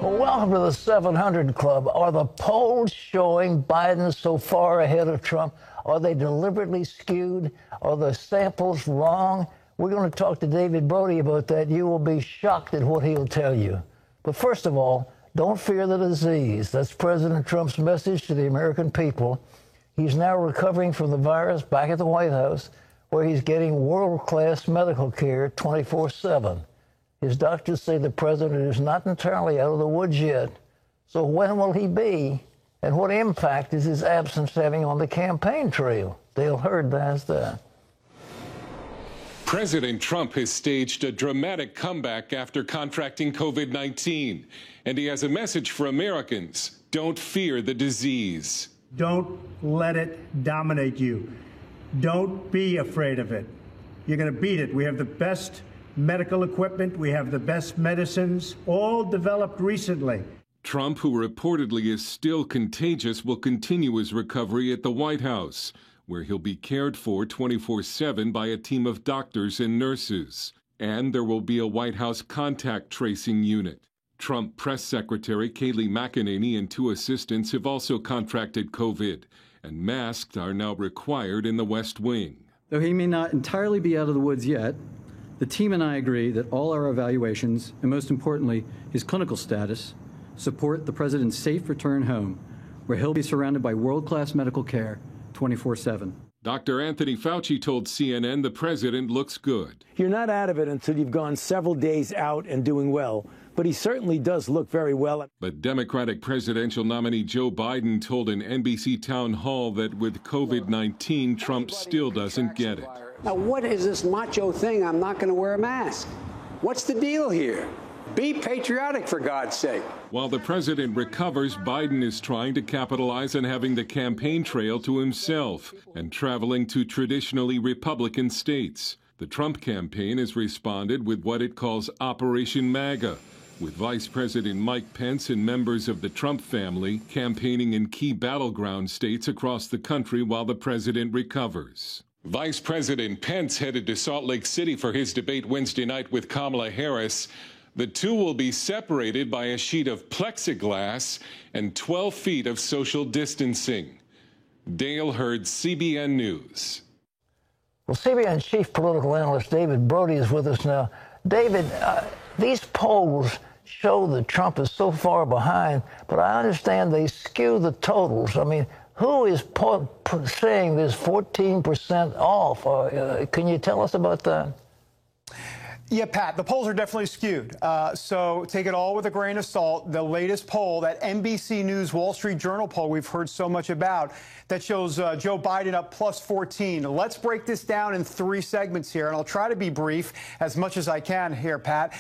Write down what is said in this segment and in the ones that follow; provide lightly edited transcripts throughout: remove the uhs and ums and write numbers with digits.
Well, welcome to the 700 Club. Are the polls showing Biden so far ahead of Trump? Are they deliberately skewed? Are the samples wrong? We're going to talk to David Brody about that. You will be shocked at what he'll tell you. But first of all, don't fear the disease. That's President Trump's message to the American people. He's now recovering from the virus back at the White House, where he's getting world-class medical care 24/7. His doctors say the president is not entirely out of the woods yet. So when will he be? And what impact is his absence having on the campaign trail? Dale Hurd has that. President Trump has staged a dramatic comeback after contracting COVID-19. And he has a message for Americans. Don't fear the disease. Don't let it dominate you. Don't be afraid of it. You're going to beat it. We have the best medical equipment. We have the best medicines, all developed recently. Trump, who reportedly is still contagious, will continue his recovery at the White House, where he'll be cared for 24/7 by a team of doctors and nurses. And there will be a White House contact tracing unit. Trump Press Secretary Kayleigh McEnany and 2 assistants have also contracted COVID, and masks are now required in the West Wing. Though he may not entirely be out of the woods yet, the team and I agree that all our evaluations, and most importantly, his clinical status, support the president's safe return home, where he'll be surrounded by world-class medical care 24/7. Dr. Anthony Fauci told CNN the president looks good. You're not out of it until you've gone several days out and doing well, but he certainly does look very well. But Democratic presidential nominee Joe Biden told an NBC town hall that with COVID-19, Trump still doesn't get it. Now, what is this macho thing? I'm not going to wear a mask. What's the deal here? Be patriotic, for God's sake. While the president recovers, Biden is trying to capitalize on having the campaign trail to himself and traveling to traditionally Republican states. The Trump campaign has responded with what it calls Operation MAGA, with Vice President Mike Pence and members of the Trump family campaigning in key battleground states across the country while the president recovers. Vice President Pence headed to Salt Lake City for his debate Wednesday night with Kamala Harris. The two will be separated by a sheet of plexiglass and 12 feet of social distancing. Dale Hurd, CBN News. Well, CBN chief political analyst David Brody is with us now. David, these polls show that Trump is so far behind, but I understand they skew the totals. I mean, who is saying there's 14% off? Can you tell us about that? Yeah, Pat, the polls are definitely skewed. So take it all with a grain of salt. The latest poll, that NBC News Wall Street Journal poll we've heard so much about, that shows Joe Biden up plus 14. Let's break this down in 3 segments here, and I'll try to be brief as much as I can here, Pat.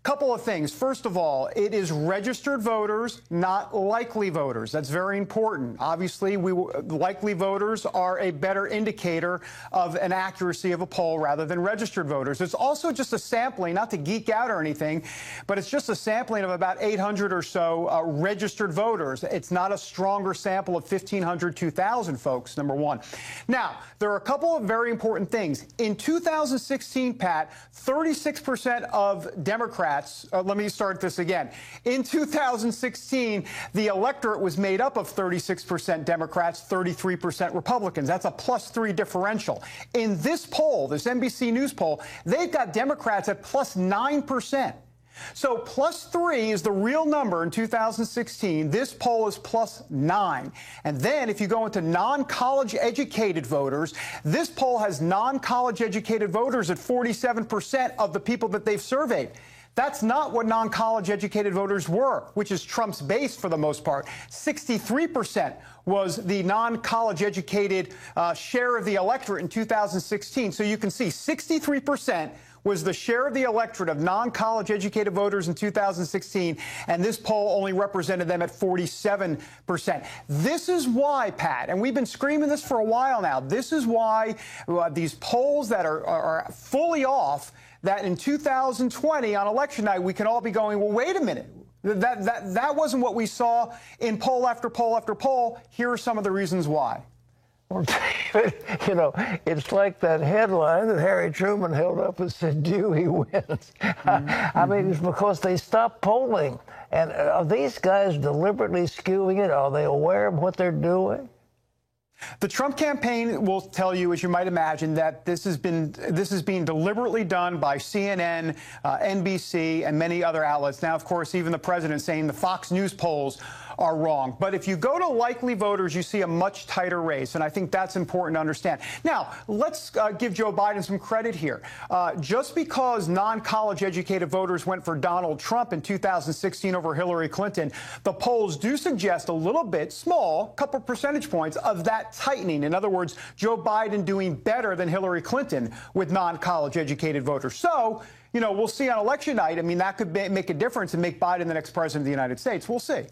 Couple of things. First of all, it is registered voters, not likely voters. That's very important. Obviously, likely voters are a better indicator of an accuracy of a poll rather than registered voters. It's also just a sampling, not to geek out or anything, but it's just a sampling of about 800 or so registered voters. It's not a stronger sample of 1,500, 2,000 folks, number one. Now, there are a couple of very important things. In 2016, Pat, 36% of Democrats, let me start this again. In 2016, the electorate was made up of 36% Democrats, 33% Republicans. That's a +3 differential. In this poll, this NBC News poll, they've got Democrats at +9%. So +3 is the real number in 2016. This poll is +9. And then if you go into non-college educated voters, this poll has non-college educated voters at 47% of the people that they've surveyed. That's not what non-college educated voters were, which is Trump's base for the most part. 63% was the non-college educated share of the electorate in 2016. So you can see 63% was the share of the electorate of non-college educated voters in 2016, and this poll only represented them at 47%. This is why, Pat, and we've been screaming this for a while now, this is why these polls that are fully off, that in 2020 on election night we can all be going, well, wait a minute. That wasn't what we saw in poll after poll after poll. Here are some of the reasons why. Well, David, you know, it's like that headline that Harry Truman held up and said, Dewey wins. I mean, it's because they stopped polling. And are these guys deliberately skewing it? Are they aware of what they're doing? The Trump campaign will tell you, as you might imagine, that this is being deliberately done by CNN, NBC, and many other outlets. Now, of course, even the president saying the Fox News polls are wrong. But if you go to likely voters, you see a much tighter race, and I think that's important to understand. Now, let's give Joe Biden some credit here. Just because non-college educated voters went for Donald Trump in 2016 over Hillary Clinton, the polls do suggest a little bit, small, couple percentage points of that tightening. In other words, Joe Biden doing better than Hillary Clinton with non-college educated voters. So, you know, we'll see on election night. I mean, that could make a difference and make Biden the next president of the United States. We'll see.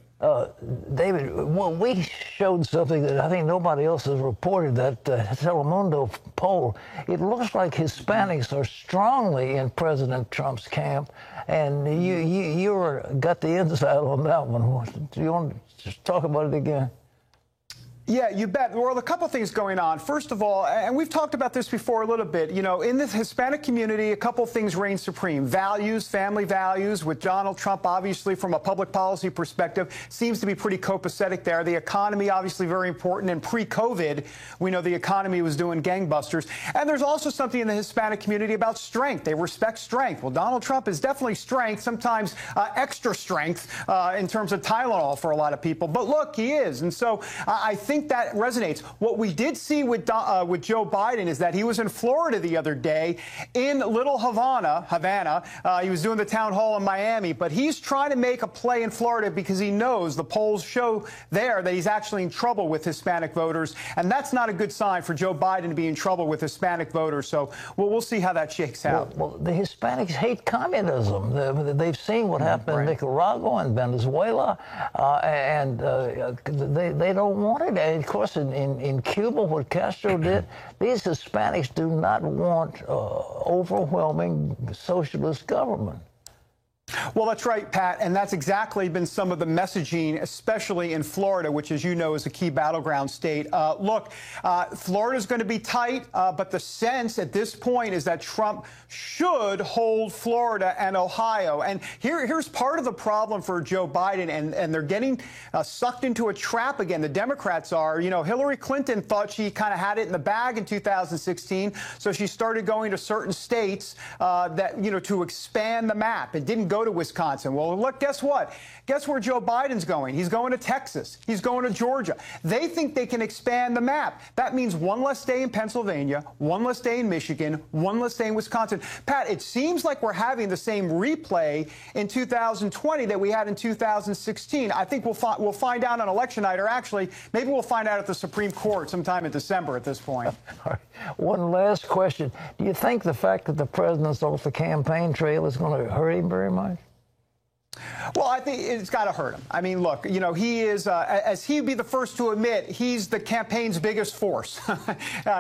David, well, we showed something that I think nobody else has reported, that Telemundo poll. It looks like Hispanics are strongly in President Trump's camp, and you got the insight on that one. Do you want to just talk about it again? Yeah, you bet. Well, a couple things going on. First of all, and we've talked about this before a little bit, you know, in the Hispanic community, a couple things reign supreme. Values, family values, with Donald Trump, obviously, from a public policy perspective, seems to be pretty copacetic there. The economy, obviously, very important. And pre-COVID, we know the economy was doing gangbusters. And there's also something in the Hispanic community about strength. They respect strength. Well, Donald Trump is definitely strength, sometimes extra strength in terms of Tylenol for a lot of people. But look, he is. And so I think that resonates. What we did see with Joe Biden is that he was in Florida the other day in Little Havana. He was doing the town hall in Miami, but he's trying to make a play in Florida because he knows the polls show there that he's actually in trouble with Hispanic voters, and that's not a good sign for Joe Biden to be in trouble with Hispanic voters. So we'll see how that shakes out. Well, the Hispanics hate communism. They've seen what happened in Nicaragua and Venezuela, and they don't want it. And of course, in Cuba, what Castro did, these Hispanics do not want overwhelming socialist government. Well, that's right, Pat, and that's exactly been some of the messaging, especially in Florida, which, as you know, is a key battleground state. Look, Florida's going to be tight, but the sense at this point is that Trump should hold Florida and Ohio. And here's part of the problem for Joe Biden, and they're getting sucked into a trap again. The Democrats are. You know, Hillary Clinton thought she kind of had it in the bag in 2016, so she started going to certain states that, you know, to expand the map. It didn't go to Wisconsin. Well, look, guess what? Guess where Joe Biden's going? He's going to Texas. He's going to Georgia. They think they can expand the map. That means one less day in Pennsylvania, one less day in Michigan, one less day in Wisconsin. Pat, it seems like we're having the same replay in 2020 that we had in 2016. I think we'll find out on election night, or actually, maybe we'll find out at the Supreme Court sometime in December at this point. All right. One last question. Do you think the fact that the president's off the campaign trail is going to hurt him very much? Well, I think it's got to hurt him. I mean, look, you know, he is, as he'd be the first to admit, he's the campaign's biggest force.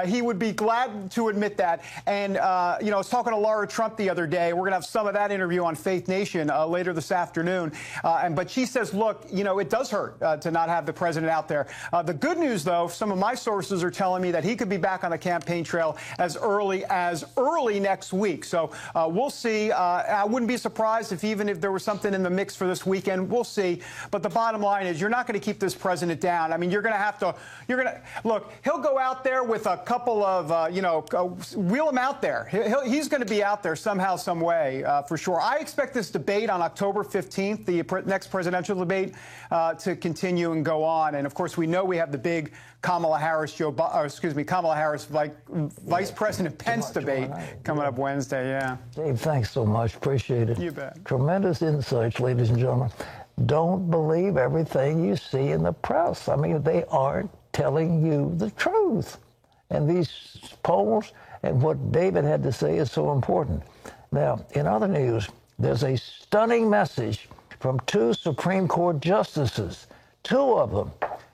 He would be glad to admit that. And, you know, I was talking to Laura Trump the other day. We're going to have some of that interview on Faith Nation later this afternoon. But she says, look, you know, it does hurt to not have the president out there. The good news, though, some of my sources are telling me that he could be back on the campaign trail as early next week. So we'll see. I wouldn't be surprised if there was something in the mix for this weekend. We'll see. But the bottom line is you're not going to keep this president down. I mean, look, he'll go out there with a couple of, wheel him out there. He's going to be out there somehow, some way, for sure. I expect this debate on October 15th, the next presidential debate, to continue and go on. And, of course, we know we have the big Kamala Harris, Vice President Pence debate coming up Wednesday. Yeah. Dave, thanks so much. Appreciate it. You bet. Tremendous insights, ladies and gentlemen. Don't believe everything you see in the press. I mean, they aren't telling you the truth. And these polls and what David had to say is so important. Now, in other news, there's a stunning message from 2 Supreme Court justices, 2 of them.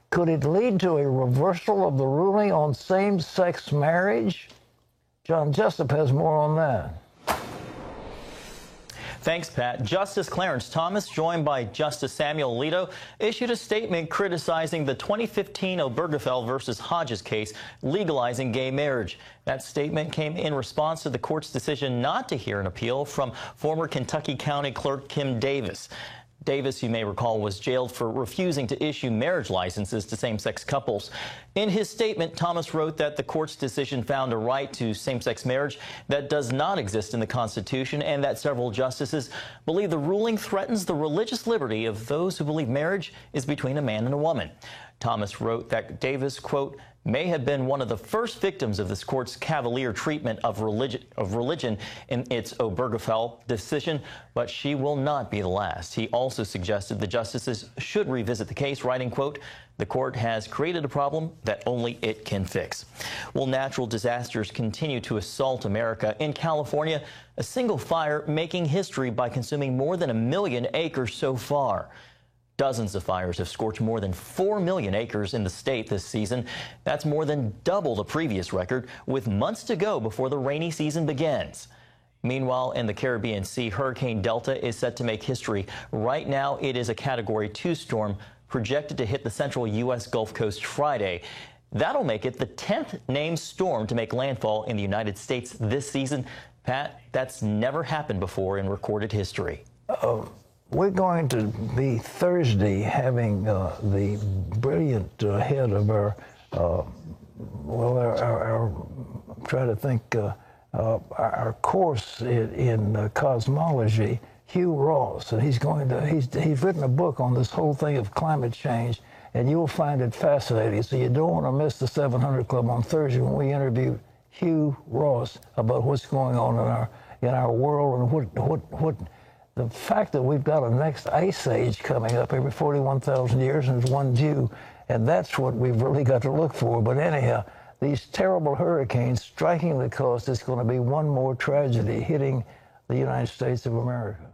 Could it lead to a reversal of the ruling on same-sex marriage? John Jessup has more on that. Thanks, Pat. Justice Clarence Thomas, joined by Justice Samuel Alito, issued a statement criticizing the 2015 Obergefell versus Hodges case legalizing gay marriage. That statement came in response to the court's decision not to hear an appeal from former Kentucky County Clerk Kim Davis. Davis, you may recall, was jailed for refusing to issue marriage licenses to same-sex couples. In his statement, Thomas wrote that the court's decision found a right to same-sex marriage that does not exist in the Constitution, and that several justices believe the ruling threatens the religious liberty of those who believe marriage is between a man and a woman. Thomas wrote that Davis, quote, may have been one of the first victims of this court's cavalier treatment of religion in its Obergefell decision, but she will not be the last. He also suggested the justices should revisit the case, writing, quote, the court has created a problem that only it can fix. Well, natural disasters continue to assault America. In California, a single fire making history by consuming more than 1 million acres so far. Dozens of fires have scorched more than 4 million acres in the state this season. That's more than double the previous record, with months to go before the rainy season begins. Meanwhile, in the Caribbean Sea, Hurricane Delta is set to make history. Right now, it is a Category 2 storm projected to hit the central U.S. Gulf Coast Friday. That'll make it the 10th named storm to make landfall in the United States this season. Pat, that's never happened before in recorded history. We're going to be Thursday having the brilliant head of our try to think, our course in cosmology, Hugh Ross, and he's written a book on this whole thing of climate change, and you'll find it fascinating. So you don't want to miss the 700 Club on Thursday when we interview Hugh Ross about what's going on in our world and what the fact that we've got a next ice age coming up every 41,000 years, and there's one due, and that's what we've really got to look for. But anyhow, these terrible hurricanes striking the coast is going to be one more tragedy hitting the United States of America.